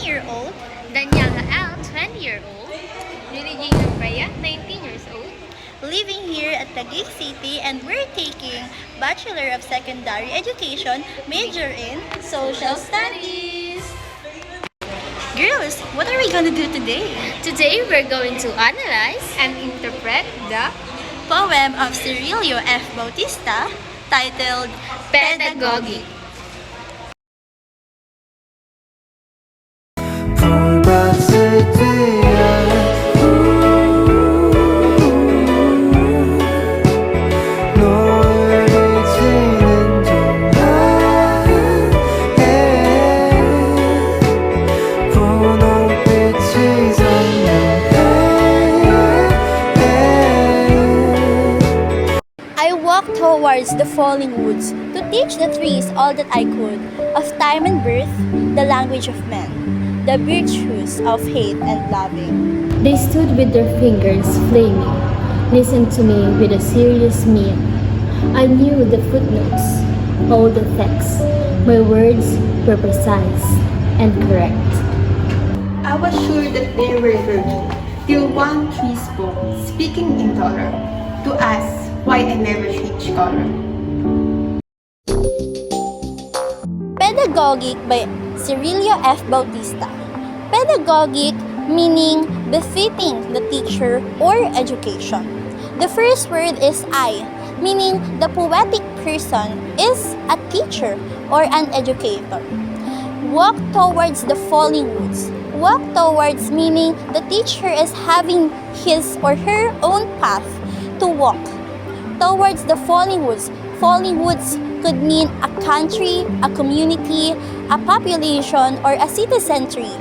19-year-old, Daniela L, 20-year-old, Regina Freya, 19 years old, living here at Taguig City, and we're taking Bachelor of Secondary Education, major in Social Studies. Girls, what are we gonna do today? Today we're going to analyze And interpret the poem of Cirilio F. Bautista titled Pedagogic. 불밭을 뛰어 노을 비치는 동안에 분홍빛이 선명해 I walked towards the falling woods to teach the trees all that I could of time and birth, the language of men, the virtues of hate and loving. They stood with their fingers flaming, listened to me with a serious mien. I knew the footnotes, all the text. My words were precise and correct. I was sure that they were virgin, till one tree spoke, speaking in dollar, to ask why I never changed color. Pedagogic by Cirilio F. Bautista. Pedagogic meaning befitting the teacher or education. The first word is I, meaning the poetic person is a teacher or an educator. Walk towards the falling woods. Walk towards meaning the teacher is having his or her own path to walk. Towards the falling woods. Falling woods could mean a country, a community, a population, or a citizenry,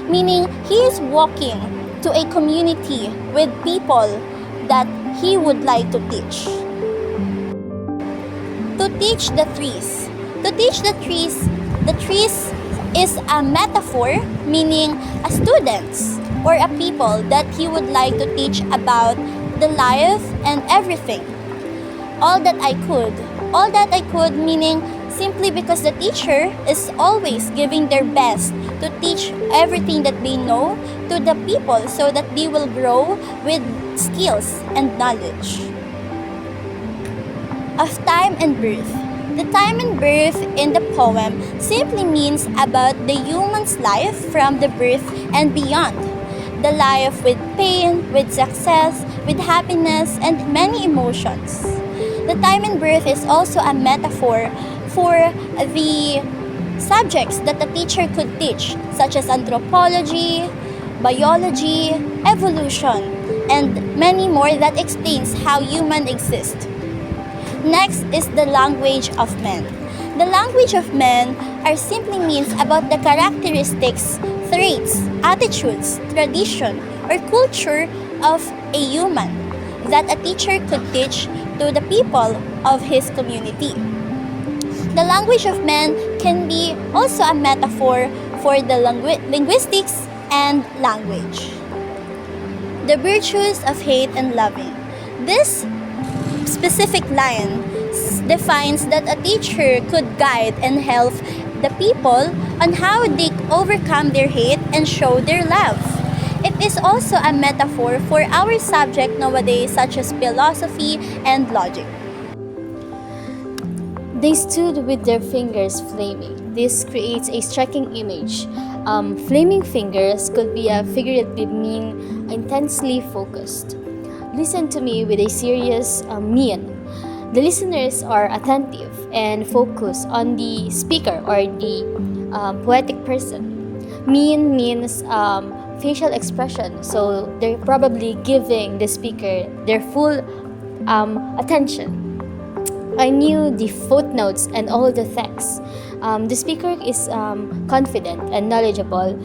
meaning he is walking to a community with people that he would like to teach. To teach the trees. To teach the trees is a metaphor, meaning a students or a people that he would like to teach about the life and everything. All that I could meaning simply because the teacher is always giving their best to teach everything that they know to the people so that they will grow with skills and knowledge. Of time and birth. The time and birth in the poem simply means about the human's life from the birth and beyond. The life with pain, with success, with happiness, and many emotions. The time and birth is also a metaphor for the subjects that the teacher could teach, such as anthropology, biology, evolution, and many more that explains how humans exist. Next is the language of men. The language of men are simply means about the characteristics, traits, attitudes, tradition, or culture of a human that a teacher could teach to the people of his community. The language of men can be also a metaphor for the linguistics and language. The virtues of hate and loving. This specific line defines that a teacher could guide and help the people on how they overcome their hate and show their love. It is also a metaphor for our subject nowadays, such as philosophy and logic. They stood with their fingers flaming. This creates a striking image. Flaming fingers could be a figurative mean intensely focused. Listen to me with a serious mien. The listeners are attentive and focus on the speaker or the poetic person. Mien means facial expression, so they're probably giving the speaker their full attention. I knew the footnotes and all the text. The speaker is confident and knowledgeable.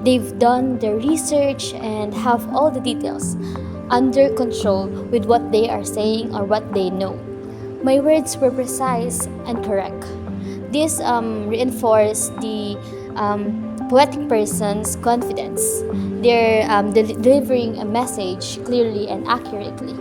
They've done their research and have all the details under control with what they are saying or what they know. My words were precise and correct. This reinforced the poetic person's confidence. They're delivering a message clearly and accurately.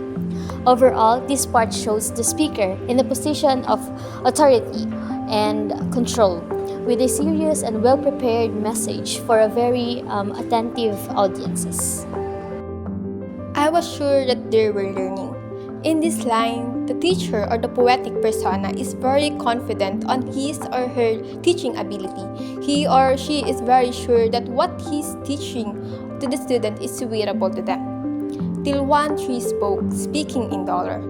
Overall, this part shows the speaker in a position of authority and control. with a serious and well-prepared message for a very attentive audiences. I was sure that they were learning. In this line, the teacher or the poetic persona is very confident on his or her teaching ability. He or she is very sure that what he's teaching to the student is suitable to them. Till one tree spoke, speaking in dollar.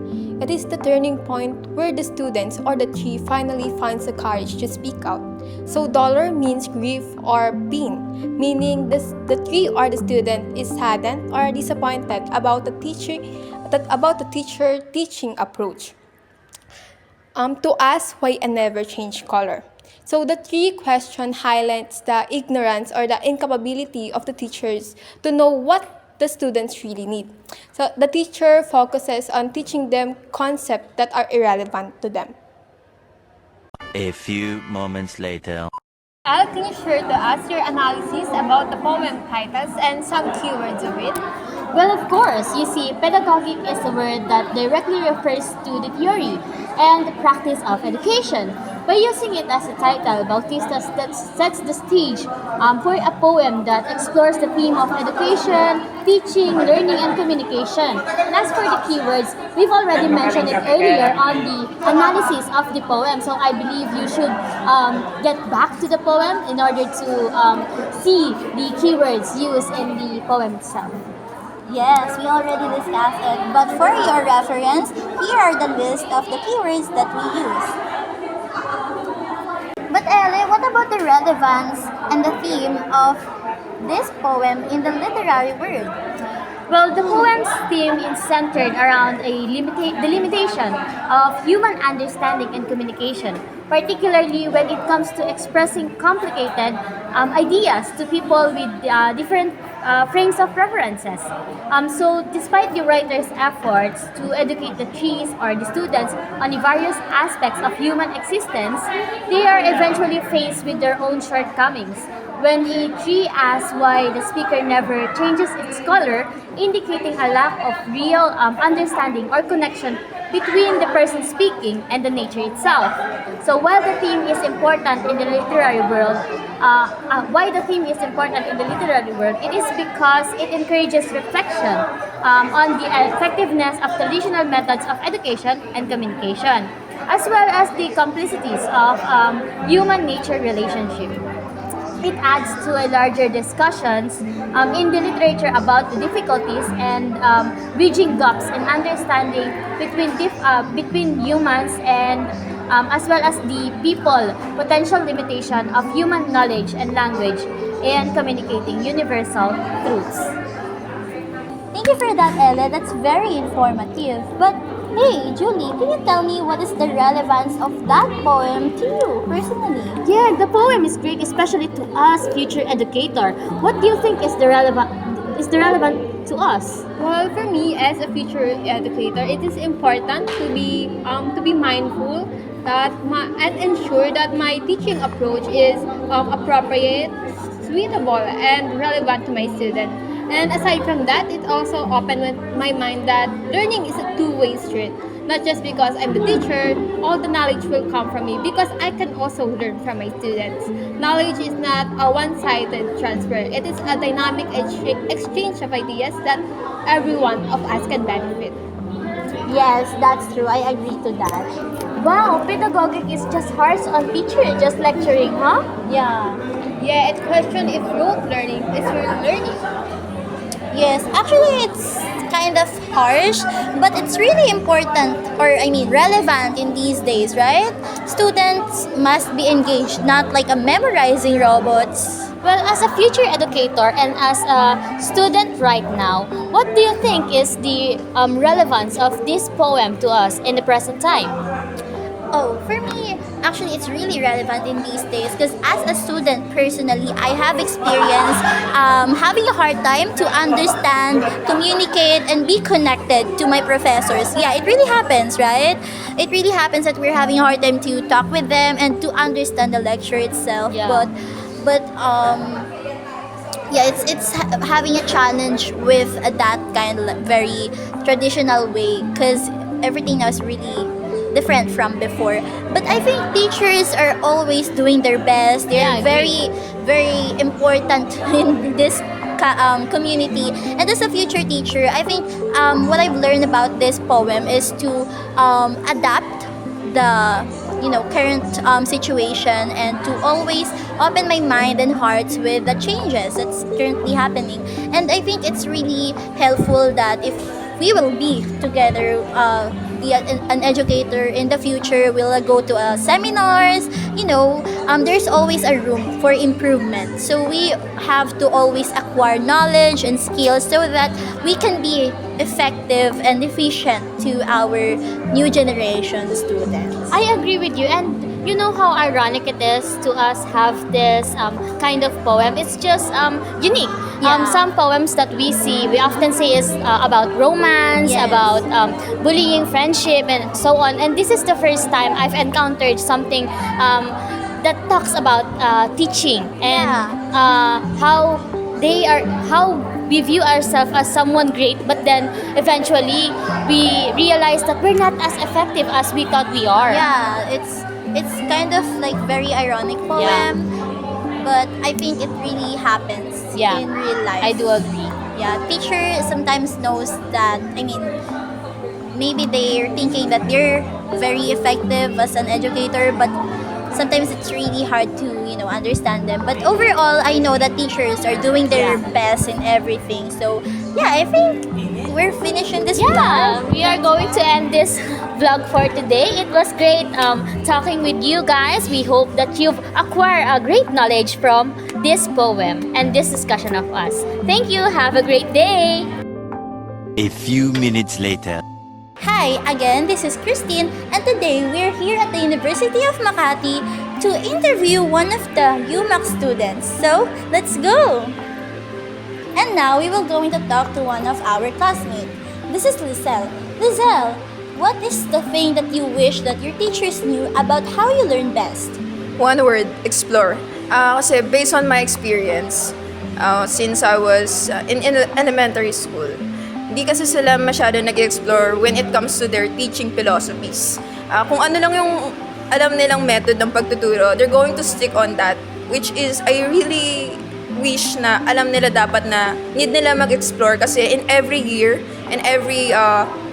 It is the turning point where the students or the tree finally finds the courage to speak out. So dollar means grief or pain, meaning the tree or the student is saddened or disappointed about the teacher teaching approach. To ask why I never change color. So the tree question highlights the ignorance or the incapability of the teachers to know what the students really need. So the teacher focuses on teaching them concepts that are irrelevant to them. A few moments later. I'll be sure to ask your analysis about the poem titles and some keywords of it. Well, of course, you see, pedagogic is a word that directly refers to the theory and the practice of education. By using it as a title, Bautista sets the stage for a poem that explores the theme of education, teaching, learning, and communication. And as for the keywords, we've already mentioned it earlier on the analysis of the poem, so I believe you should get back to the poem in order to see the keywords used in the poem itself. Yes, we already discussed it, but for your reference, here are the list of the keywords that we use. But Ellie, what about the relevance and the theme of this poem in the literary world? Well, the poem's theme is centered around the limitation of human understanding and communication, particularly when it comes to expressing complicated ideas to people with different frames of references. So, despite the writer's efforts to educate the trees or the students on the various aspects of human existence, they are eventually faced with their own shortcomings. When a tree asks why the speaker never changes its color, indicating a lack of real understanding or connection between the person speaking and the nature itself. So while the theme is important in the literary world, it is because it encourages reflection on the effectiveness of traditional methods of education and communication, as well as the complicities of human-nature relationship. It adds to a larger discussions in the literature about the difficulties and bridging gaps in understanding between humans and as well as the people potential limitation of human knowledge and language in communicating universal truths. Thank you for that, Ella. That's very informative. But hey, Julie, can you tell me what is the relevance of that poem to you personally? Yeah, the poem is great, especially to us future educator. What do you think is the relevant to us? Well, for me as a future educator, it is important to be mindful that and ensure that my teaching approach is appropriate, suitable, and relevant to my students. And aside from that, it also opened my mind that learning is a two-way street. Not just because I'm the teacher, all the knowledge will come from me, because I can also learn from my students. Knowledge is not a one-sided transfer. It is a dynamic exchange of ideas that every one of us can benefit. Yes, that's true. I agree to that. Wow, pedagogic is just harsh on teacher, just lecturing, huh? Yeah. Yeah, it questions if rote learning is real learning. Yes, actually it's kind of harsh, but it's really important, or I mean relevant in these days, right? Students must be engaged, not like a memorizing robots. Well, as a future educator and as a student right now, what do you think is the relevance of this poem to us in the present time? Oh, for me, actually, it's really relevant in these days because as a student, personally, I have experienced having a hard time to understand, communicate, and be connected to my professors. Yeah, it really happens, right? It really happens that we're having a hard time to talk with them and to understand the lecture itself. Yeah. Yeah, it's having a challenge with that kind of very traditional way because everything now is really different from before. But I think teachers are always doing their best. They're Yeah, I very, very important in this community. And as a future teacher, I think what I've learned about this poem is to adapt the current situation, and to always open my mind and hearts with the changes that's currently happening. And I think it's really helpful that if we will be together, be an educator in the future, we'll go to seminars, there's always a room for improvement. So we have to always acquire knowledge and skills so that we can be effective and efficient to our new generation students. I agree with you, and you know how ironic it is to us have this kind of poem. It's just unique. Yeah. Some poems that we see, we often say is about romance, Yes. about bullying, friendship, and so on. And this is the first time I've encountered something that talks about teaching and how we view ourselves as someone great, but then eventually we realize that we're not as effective as we thought we are. Yeah, it's kind of like very ironic poem, but I think it really happens Yeah. in real life. I do agree. Yeah, teacher sometimes knows that, maybe they're thinking that they're very effective as an educator, but sometimes it's really hard to understand them. But overall, I know that teachers are doing their best in everything. So yeah, I think we're finishing this Yeah, vlog. we are going to end this vlog for today. It was great talking with you guys. We hope that you've acquired a great knowledge from this poem and this discussion of us. Thank you. Have a great day. A few minutes later. Hi, again, this is Christine, and today we're here at the University of Makati to interview one of the UMAC students. So, let's go! And now we will going to talk to one of our classmates. This is Lizelle. Lizelle, what is the thing that you wish that your teachers knew about how you learn best? One word, explore. Kasi based on my experience, since I was in elementary school, hindi kasi sila masyado nag-explore when it comes to their teaching philosophies. Kung ano lang yung alam nilang method ng pagtuturo, they're going to stick on that, which is, I really wish na alam nila dapat na need nila mag-explore kasi in every year and every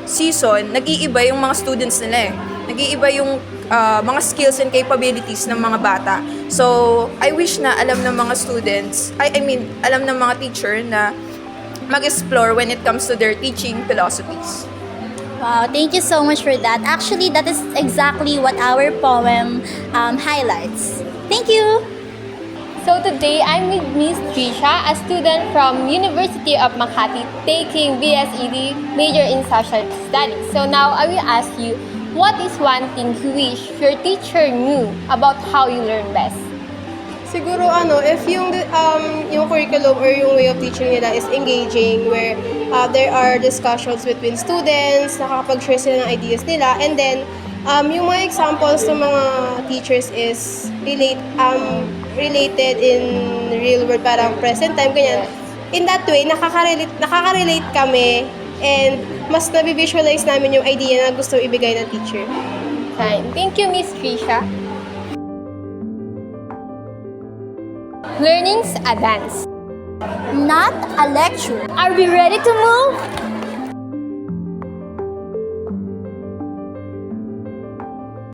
season, nag-iiba yung mga students nila eh. Nag-iiba yung mga skills and capabilities ng mga bata. So, I wish na alam ng mga students, alam ng mga teacher na mag-explore when it comes to their teaching philosophies. Wow, thank you so much for that. Actually, that is exactly what our poem highlights. Thank you! So today, I'm with Miss Trisha, a student from University of Makati taking BSED major in social studies. So now I will ask you, what is one thing you wish your teacher knew about how you learn best? Siguro if yung curriculum or yung way of teaching nila is engaging, where there are discussions between students, nakakapag-share sila ng ideas nila, and then yung mga examples ng mga teachers is related in real world, parang present time, ganyan. In that way, nakaka-relate kami, and mas nabivisualize namin yung idea na gusto ibigay ng teacher. Fine. Thank you, Miss Trisha. Learning's a dance. Not a lecture. Are we ready to move?